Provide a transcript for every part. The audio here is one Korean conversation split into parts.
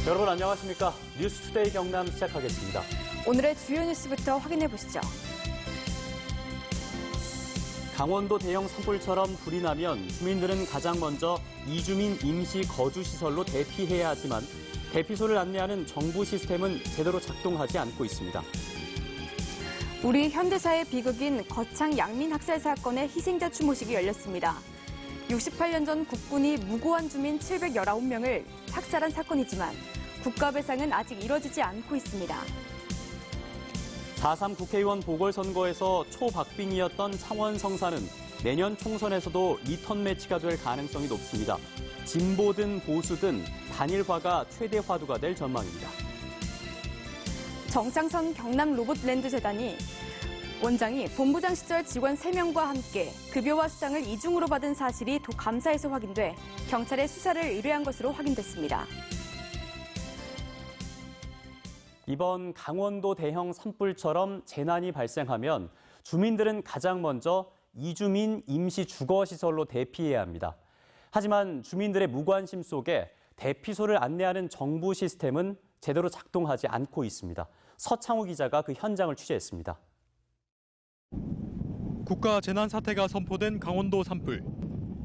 여러분 안녕하십니까? 뉴스투데이 경남 시작하겠습니다. 오늘의 주요 뉴스부터 확인해 보시죠. 강원도 대형 산불처럼 불이 나면 주민들은 가장 먼저 이주민 임시 거주시설로 대피해야 하지만 대피소를 안내하는 정부 시스템은 제대로 작동하지 않고 있습니다. 우리 현대사의 비극인 거창 양민 학살 사건의 희생자 추모식이 열렸습니다. 68년 전 국군이 무고한 주민 719명을 학살한 사건이지만 국가배상은 아직 이뤄지지 않고 있습니다. 4.3 국회의원 보궐선거에서 초박빙이었던 창원 성사는 내년 총선에서도 리턴 매치가 될 가능성이 높습니다. 진보든 보수든 단일화가 최대 화두가 될 전망입니다. 정창선 경남 로봇랜드 재단이 원장이 본부장 시절 직원 3명과 함께 급여와 수당을 이중으로 받은 사실이 감사에서 확인돼 경찰에 수사를 의뢰한 것으로 확인됐습니다. 이번 강원도 대형 산불처럼 재난이 발생하면 주민들은 가장 먼저 이주민 임시주거시설로 대피해야 합니다. 하지만 주민들의 무관심 속에 대피소를 안내하는 정부 시스템은 제대로 작동하지 않고 있습니다. 서창우 기자가 그 현장을 취재했습니다. 국가 재난 사태가 선포된 강원도 산불.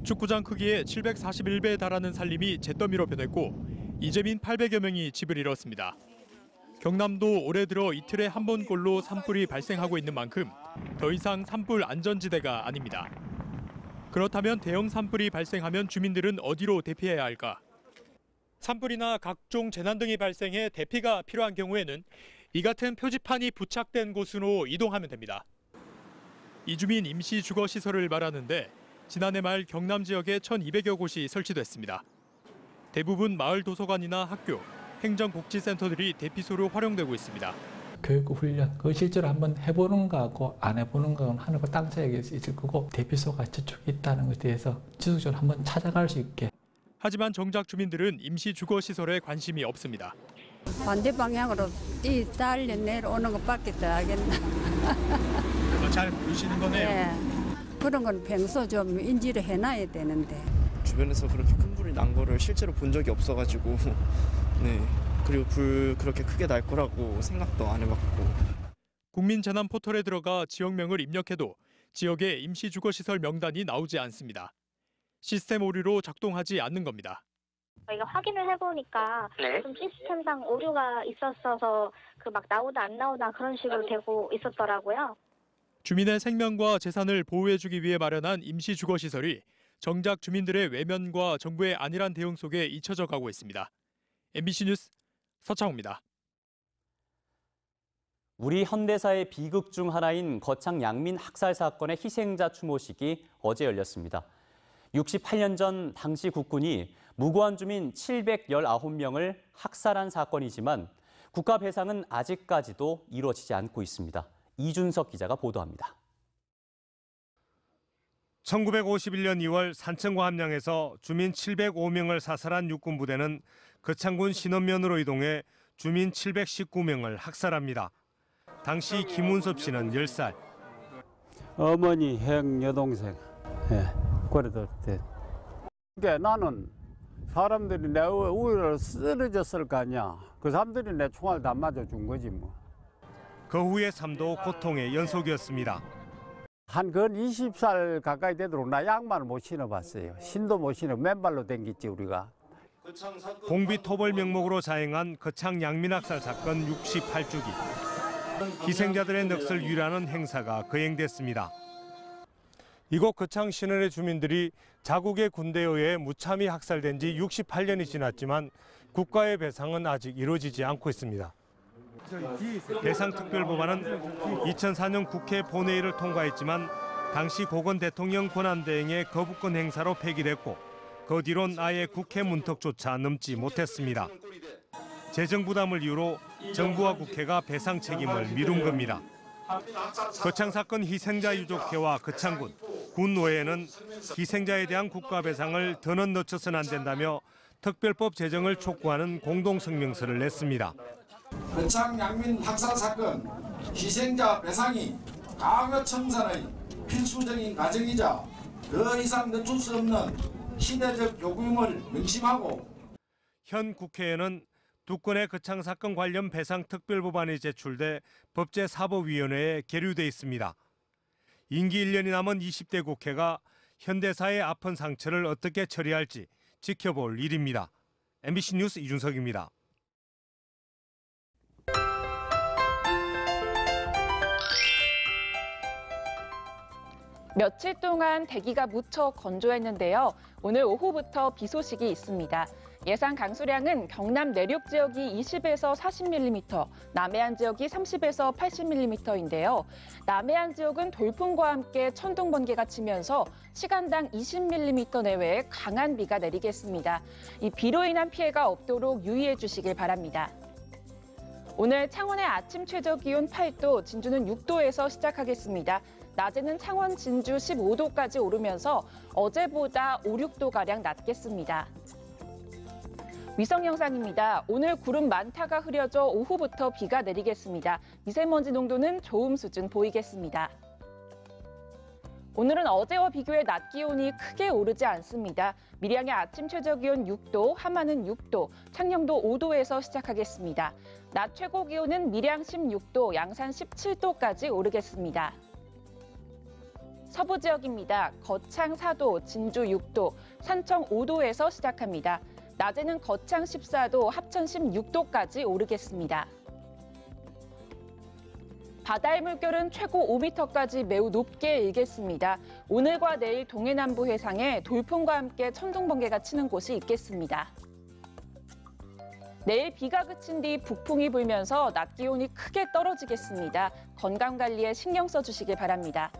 축구장 크기의 741배에 달하는 산림이 잿더미로 변했고 이재민 800여 명이 집을 잃었습니다. 경남도 올해 들어 이틀에 한 번꼴로 산불이 발생하고 있는 만큼 더 이상 산불 안전지대가 아닙니다. 그렇다면 대형 산불이 발생하면 주민들은 어디로 대피해야 할까? 산불이나 각종 재난 등이 발생해 대피가 필요한 경우에는 이 같은 표지판이 부착된 곳으로 이동하면 됩니다. 이주민 임시주거시설을 말하는데 지난해 말 경남 지역에 1,200여 곳이 설치됐습니다. 대부분 마을 도서관이나 학교, 행정복지센터들이 대피소로 활용되고 있습니다. 교육 훈련, 그 실제로 한번 해보는 거하고 안 해보는 거는 하는 거 땅 차이가 있을 거고 대피소가 저쪽에 있다는 것에 대해서 지속적으로 한번 찾아갈 수 있게. 하지만 정작 주민들은 임시주거시설에 관심이 없습니다. 반대 방향으로 달려 내려오는 것밖에 더 하겠나. 잘 모르시는 거네요. 네. 그런 건 평소 좀 인지를 해놔야 되는데. 주변에서 그렇게 큰 불이 난 거를 실제로 본 적이 없어가지고 네. 그리고 불 그렇게 크게 날 거라고 생각도 안 해봤고. 국민재난포털에 들어가 지역명을 입력해도 지역의 임시주거시설 명단이 나오지 않습니다. 시스템 오류로 작동하지 않는 겁니다. 저희가 확인을 해보니까 좀 시스템상 오류가 있었어서 막 나오다 안 나오다 그런 식으로 되고 있었더라고요. 주민의 생명과 재산을 보호해주기 위해 마련한 임시주거시설이 정작 주민들의 외면과 정부의 안일한 대응 속에 잊혀져 가고 있습니다. MBC 뉴스 서창우입니다. 우리 현대사의 비극 중 하나인 거창 양민 학살 사건의 희생자 추모식이 어제 열렸습니다. 68년 전 당시 국군이 무고한 주민 719명을 학살한 사건이지만 국가 배상은 아직까지도 이루어지지 않고 있습니다. 이준석 기자가 보도합니다. 1951년 2월 산청과 함양에서 주민 705명을 사살한 육군부대는 거창군 신원면으로 이동해 주민 719명을 학살합니다. 당시 김운섭 씨는 10살. 어머니, 형, 여동생. 그래도 그러니까 나는 사람들이 내 우위로 쓰러졌을 거 아니야. 그 사람들이 내 총알 다 맞아준 거지 뭐. 그 후의 삶도 고통의 연속이었습니다. 한 근 20살 가까이 되도록 나 양말을 못 신어봤어요. 신도 못 신어 맨발로 댕겼지 우리가. 공비 토벌 명목으로 자행한 거창 양민학살 사건 68주기. 희생자들의 넋을 위로하는 행사가 거행됐습니다. 이곳 거창 신원의 주민들이 자국의 군대에 의해 무참히 학살된 지 68년이 지났지만 국가의 배상은 아직 이루어지지 않고 있습니다. 배상특별법안은 2004년 국회 본회의를 통과했지만 당시 고건 대통령 권한대행의 거부권 행사로 폐기됐고 그 뒤론 아예 국회 문턱조차 넘지 못했습니다. 재정 부담을 이유로 정부와 국회가 배상 책임을 미룬 겁니다. 거창 사건 희생자 유족회와 거창군, 군 외에는 희생자에 대한 국가 배상을 더는 늦춰서는 안 된다며 특별법 제정을 촉구하는 공동성명서를 냈습니다. 거창 양민 학살 사건 희생자 배상이 과거 청산의 필수적인 과정이자 더 이상 늦출 수 없는 시대적 요구임을 명심하고 현 국회에는 두 건의 거창 사건 관련 배상 특별법안이 제출돼 법제사법위원회에 계류돼 있습니다. 임기 1년이 남은 20대 국회가 현대사의 아픈 상처를 어떻게 처리할지 지켜볼 일입니다. MBC 뉴스 이준석입니다. 며칠 동안 대기가 무척 건조했는데요. 오늘 오후부터 비 소식이 있습니다. 예상 강수량은 경남 내륙 지역이 20에서 40mm, 남해안 지역이 30에서 80mm인데요. 남해안 지역은 돌풍과 함께 천둥 번개가 치면서 시간당 20mm 내외의 강한 비가 내리겠습니다. 이 비로 인한 피해가 없도록 유의해 주시길 바랍니다. 오늘 창원의 아침 최저 기온 8도, 진주는 6도에서 시작하겠습니다. 낮에는 창원, 진주 15도까지 오르면서 어제보다 5, 6도가량 낮겠습니다. 위성 영상입니다. 오늘 구름 많다가 흐려져 오후부터 비가 내리겠습니다. 미세먼지 농도는 좋음 수준 보이겠습니다. 오늘은 어제와 비교해 낮 기온이 크게 오르지 않습니다. 밀양의 아침 최저 기온 6도, 함안은 6도, 창녕도 5도에서 시작하겠습니다. 낮 최고 기온은 밀양 16도, 양산 17도까지 오르겠습니다. 서부 지역입니다. 거창 4도, 진주 6도, 산청 5도에서 시작합니다. 낮에는 거창 14도, 합천 16도까지 오르겠습니다. 바다의 물결은 최고 5m까지 매우 높게 일겠습니다. 오늘과 내일 동해남부 해상에 돌풍과 함께 천둥 번개가 치는 곳이 있겠습니다. 내일 비가 그친 뒤 북풍이 불면서 낮 기온이 크게 떨어지겠습니다. 건강 관리에 신경 써주시길 바랍니다.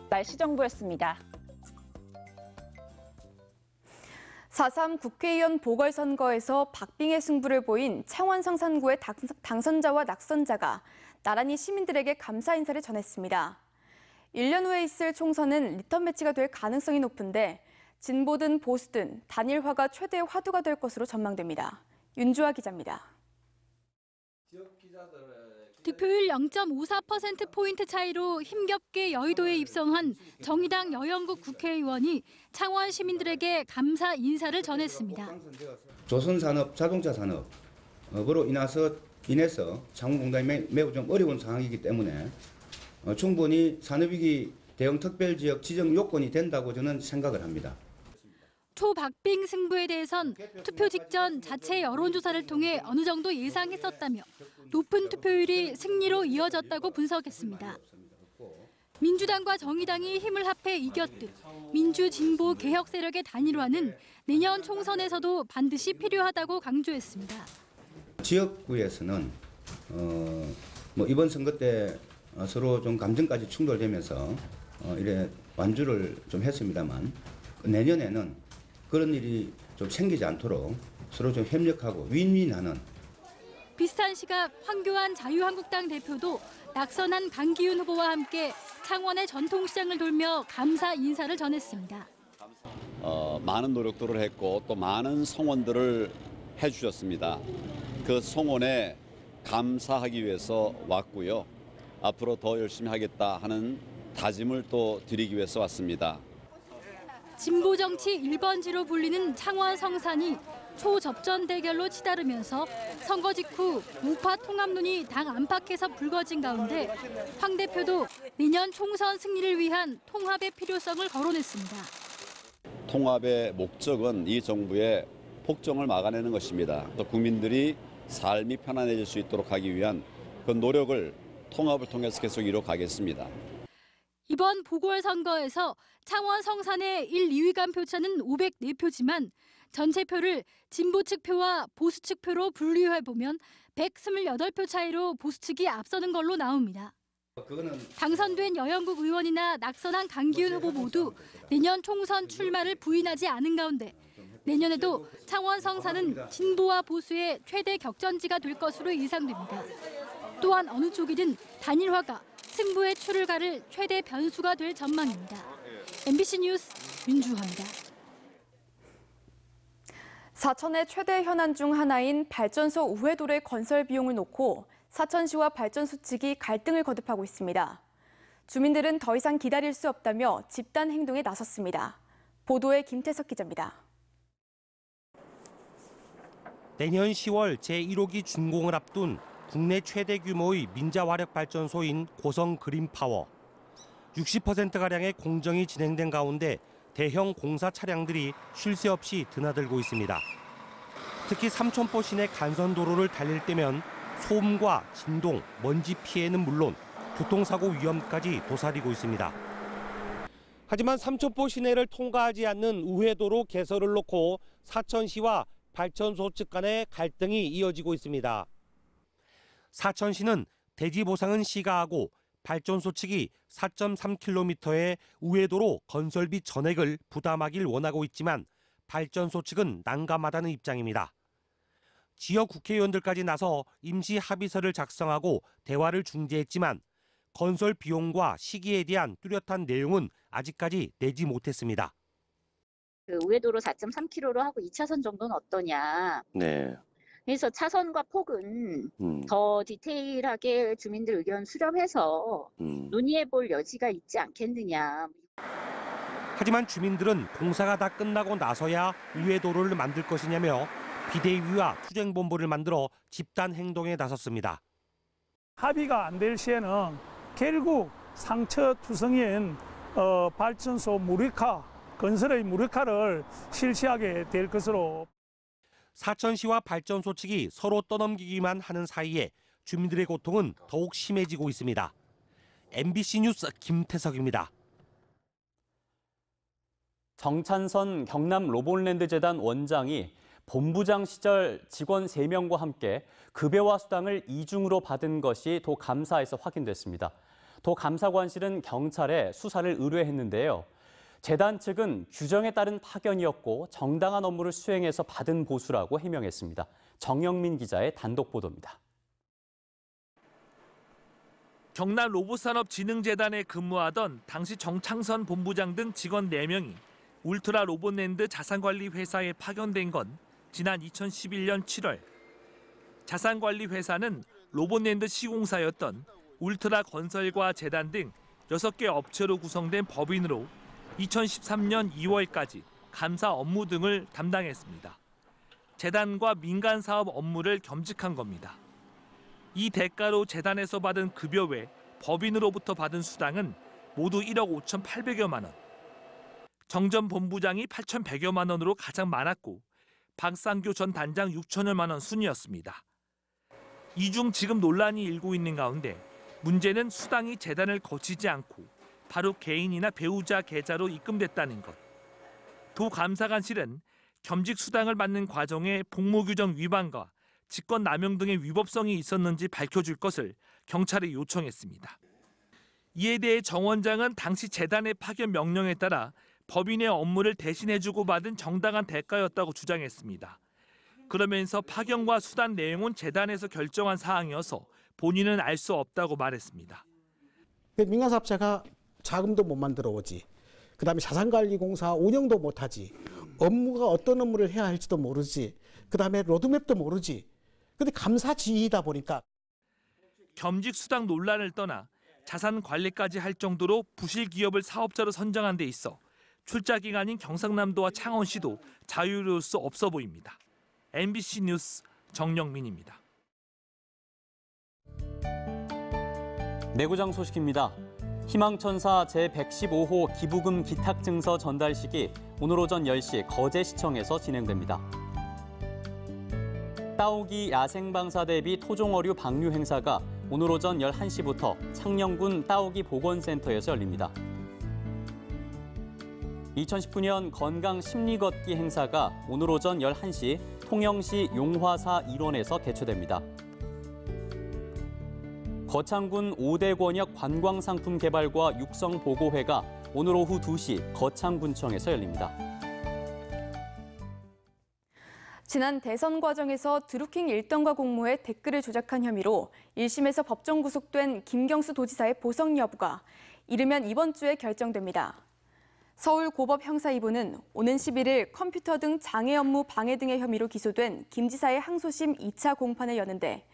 날씨 정보였습니다. 4.3 국회의원 보궐선거에서 박빙의 승부를 보인 창원 성산구의 당선자와 낙선자가 나란히 시민들에게 감사 인사를 전했습니다. 1년 후에 있을 총선은 리턴 매치가 될 가능성이 높은데 진보든 보수든 단일화가 최대의 화두가 될 것으로 전망됩니다. 윤주아 기자입니다. 득표율 0.54%포인트 차이로 힘겹게 여의도에 입성한 정의당 여영국 국회의원이 창원 시민들에게 감사 인사를 전했습니다. 조선산업, 자동차 산업으로 인해서 창원공단이 매우 좀 어려운 상황이기 때문에 충분히 산업위기 대응 특별지역 지정 요건이 된다고 저는 생각을 합니다. 초박빙 승부에 대해선 투표 직전 자체 여론조사를 통해 어느 정도 예상했었다며 높은 투표율이 승리로 이어졌다고 분석했습니다. 민주당과 정의당이 힘을 합해 이겼듯 민주, 진보, 개혁 세력의 단일화는 내년 총선에서도 반드시 필요하다고 강조했습니다. 지역구에서는 이번 선거 때 서로 좀 감정까지 충돌되면서 이래 완주를 좀 했습니다만 내년에는 그런 일이 좀 생기지 않도록 서로 좀 협력하고 윈윈하는. 비슷한 시각 황교안 자유한국당 대표도 낙선한 강기훈 후보와 함께 창원의 전통시장을 돌며 감사 인사를 전했습니다. 많은 노력들을 했고 또 많은 성원들을 해주셨습니다. 그 성원에 감사하기 위해서 왔고요. 앞으로 더 열심히 하겠다 하는 다짐을 또 드리기 위해서 왔습니다. 진보 정치 1번지로 불리는 창원 성산이 초접전 대결로 치달으면서 선거 직후 우파 통합론이 당 안팎에서 불거진 가운데 황 대표도 내년 총선 승리를 위한 통합의 필요성을 거론했습니다. 통합의 목적은 이 정부의 폭정을 막아내는 것입니다. 또 국민들이 삶이 편안해질 수 있도록 하기 위한 그 노력을 통합을 통해서 계속 이뤄가겠습니다. 이번 보궐선거에서 창원 성산의 1, 2위간 표차는 504표지만 전체 표를 진보 측 표와 보수 측 표로 분류해보면 128표 차이로 보수 측이 앞서는 걸로 나옵니다. 당선된 여영국 의원이나 낙선한 강기훈 후보 모두 내년 총선 출마를 부인하지 않은 가운데 내년에도 창원 성산은 진보와 보수의 최대 격전지가 될 것으로 예상됩니다. 또한 어느 쪽이든 단일화가 승부의 추를 가를 최대 변수가 될 전망입니다. MBC 뉴스 윤주화입니다. 사천의 최대 현안 중 하나인 발전소 우회도로의 건설 비용을 놓고 사천시와 발전소 측이 갈등을 거듭하고 있습니다. 주민들은 더 이상 기다릴 수 없다며 집단 행동에 나섰습니다. 보도에 김태석 기자입니다. 내년 10월 제1호기 준공을 앞둔 국내 최대 규모의 민자화력발전소인 고성 그린파워. 60%가량의 공정이 진행된 가운데 대형 공사 차량들이 쉴 새 없이 드나들고 있습니다. 특히 삼천포 시내 간선도로를 달릴 때면 소음과 진동, 먼지 피해는 물론 교통사고 위험까지 도사리고 있습니다. 하지만 삼천포 시내를 통과하지 않는 우회도로 개설을 놓고 사천시와 발전소 측 간의 갈등이 이어지고 있습니다. 사천시는 대지 보상은 시가 하고 발전소 측이 4.3km의 우회도로 건설비 전액을 부담하길 원하고 있지만 발전소 측은 난감하다는 입장입니다. 지역 국회의원들까지 나서 임시 합의서를 작성하고 대화를 중재했지만 건설 비용과 시기에 대한 뚜렷한 내용은 아직까지 내지 못했습니다. 그 우회도로 4.3km로 하고 2차선 정도는 어떠냐. 네. 그래서 차선과 폭은 더 디테일하게 주민들 의견 수렴해서 논의해 볼 여지가 있지 않겠느냐. 하지만 주민들은 공사가 다 끝나고 나서야 우회도로를 만들 것이냐며 비대위와 투쟁본부를 만들어 집단 행동에 나섰습니다. 합의가 안 될 시에는 결국 상처투성인 발전소 무력화, 건설의 무력화를 실시하게 될 것으로. 사천시와 발전소 측이 서로 떠넘기기만 하는 사이에 주민들의 고통은 더욱 심해지고 있습니다. MBC 뉴스 김태석입니다. 정찬선 경남 로봇랜드 재단 원장이 본부장 시절 직원 3명과 함께 급여와 수당을 이중으로 받은 것이 도감사에서 확인됐습니다. 도감사관실은 경찰에 수사를 의뢰했는데요. 재단 측은 규정에 따른 파견이었고 정당한 업무를 수행해서 받은 보수라고 해명했습니다. 정영민 기자의 단독 보도입니다. 경남 로봇산업진흥재단에 근무하던 당시 정창선 본부장 등 직원 4명이 울트라 로봇랜드 자산관리 회사에 파견된 건 지난 2011년 7월. 자산관리 회사는 로봇랜드 시공사였던 울트라 건설과 재단 등 6개 업체로 구성된 법인으로 2013년 2월까지 감사 업무 등을 담당했습니다. 재단과 민간 사업 업무를 겸직한 겁니다. 이 대가로 재단에서 받은 급여 외 법인으로부터 받은 수당은 모두 1억 5,800여만 원. 정 전 본부장이 8,100여만 원으로 가장 많았고 박상교 전 단장 6천여만 원 순이었습니다. 이 중 지금 논란이 일고 있는 가운데 문제는 수당이 재단을 거치지 않고 바로 개인이나 배우자 계좌로 입금됐다는 것. 도감사관실은 겸직 수당을 받는 과정에 복무규정 위반과 직권남용 등의 위법성이 있었는지 밝혀줄 것을 경찰에 요청했습니다. 이에 대해 정 원장은 당시 재단의 파견 명령에 따라 법인의 업무를 대신해주고 받은 정당한 대가였다고 주장했습니다. 그러면서 파견과 수당 내용은 재단에서 결정한 사항이어서 본인은 알 수 없다고 말했습니다. 민간사업자가 자금도 못 만들어 오지. 그다음에 자산관리공사 운영도 못하지. 업무가 어떤 업무를 해야 할지도 모르지. 그다음에 로드맵도 모르지. 근데 감사지휘이다 보니까. 겸직 수당 논란을 떠나 자산 관리까지 할 정도로 부실 기업을 사업자로 선정한 데 있어 출자 기관인 경상남도와 창원시도 자유로울 수 없어 보입니다. MBC 뉴스 정영민입니다. 내구장 소식입니다. 희망천사 제115호 기부금 기탁증서 전달식이 오늘 오전 10시 거제시청에서 진행됩니다. 따오기 야생방사 대비 토종어류 방류 행사가 오늘 오전 11시부터 창녕군 따오기 보건센터에서 열립니다. 2019년 건강심리걷기 행사가 오늘 오전 11시 통영시 용화사 일원에서 개최됩니다. 거창군 5대 권역 관광상품 개발과 육성 보고회가 오늘 오후 2시 거창군청에서 열립니다. 지난 대선 과정에서 드루킹 일당과 공모해 댓글을 조작한 혐의로 1심에서 법정 구속된 김경수 도지사의 보석 여부가 이르면 이번 주에 결정됩니다. 서울고법 형사 2부는 오는 11일 컴퓨터 등 장애 업무 방해 등의 혐의로 기소된 김 지사의 항소심 2차 공판을 여는데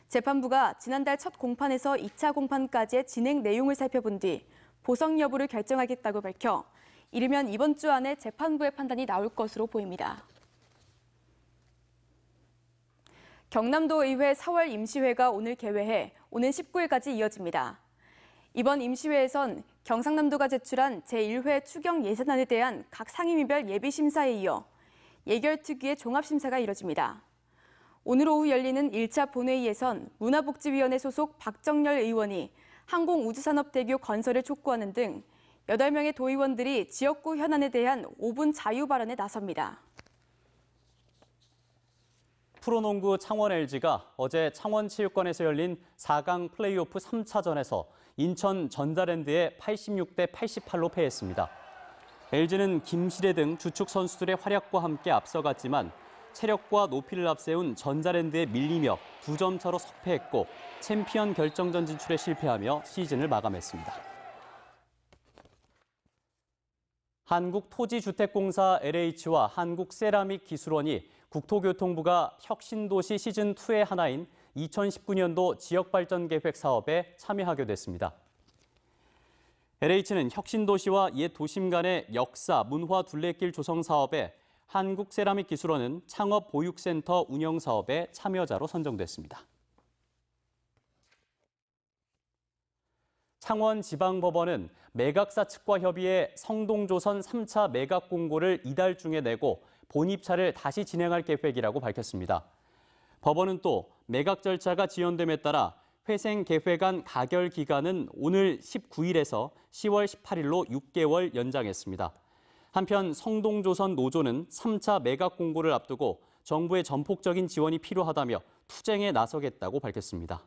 재판부가 지난달 첫 공판에서 2차 공판까지의 진행 내용을 살펴본 뒤 보석 여부를 결정하겠다고 밝혀 이르면 이번 주 안에 재판부의 판단이 나올 것으로 보입니다. 경남도 의회 4월 임시회가 오늘 개회해 오는 19일까지 이어집니다. 이번 임시회에선 경상남도가 제출한 제1회 추경 예산안에 대한 각 상임위별 예비심사에 이어 예결특위의 종합심사가 이뤄집니다. 오늘 오후 열리는 1차 본회의에선 문화복지위원회 소속 박정열 의원이 항공우주산업대교 건설을 촉구하는 등 8명의 도의원들이 지역구 현안에 대한 5분 자유 발언에 나섭니다. 프로농구 창원 LG가 어제 창원체육관에서 열린 4강 플레이오프 3차전에서 인천 전자랜드에 86대 88로 패했습니다. LG는 김시래 등 주축 선수들의 활약과 함께 앞서갔지만 체력과 높이를 앞세운 전자랜드에 밀리며 2점 차로 석패했고 챔피언 결정전 진출에 실패하며 시즌을 마감했습니다. 한국토지주택공사 LH와 한국세라믹기술원이 국토교통부가 혁신도시 시즌2의 하나인 2019년도 지역발전계획 사업에 참여하게 됐습니다. LH는 혁신도시와 옛 도심 간의 역사, 문화 둘레길 조성 사업에 한국세라믹기술원은 창업보육센터 운영 사업에 참여자로 선정됐습니다. 창원지방법원은 매각사 측과 협의해 성동조선 3차 매각 공고를 이달 중에 내고 본입차를 다시 진행할 계획이라고 밝혔습니다. 법원은 또 매각 절차가 지연됨에 따라 회생계획안 가결 기간은 오늘 19일에서 10월 18일로 6개월 연장했습니다. 한편 성동조선 노조는 3차 매각 공고를 앞두고 정부의 전폭적인 지원이 필요하다며 투쟁에 나서겠다고 밝혔습니다.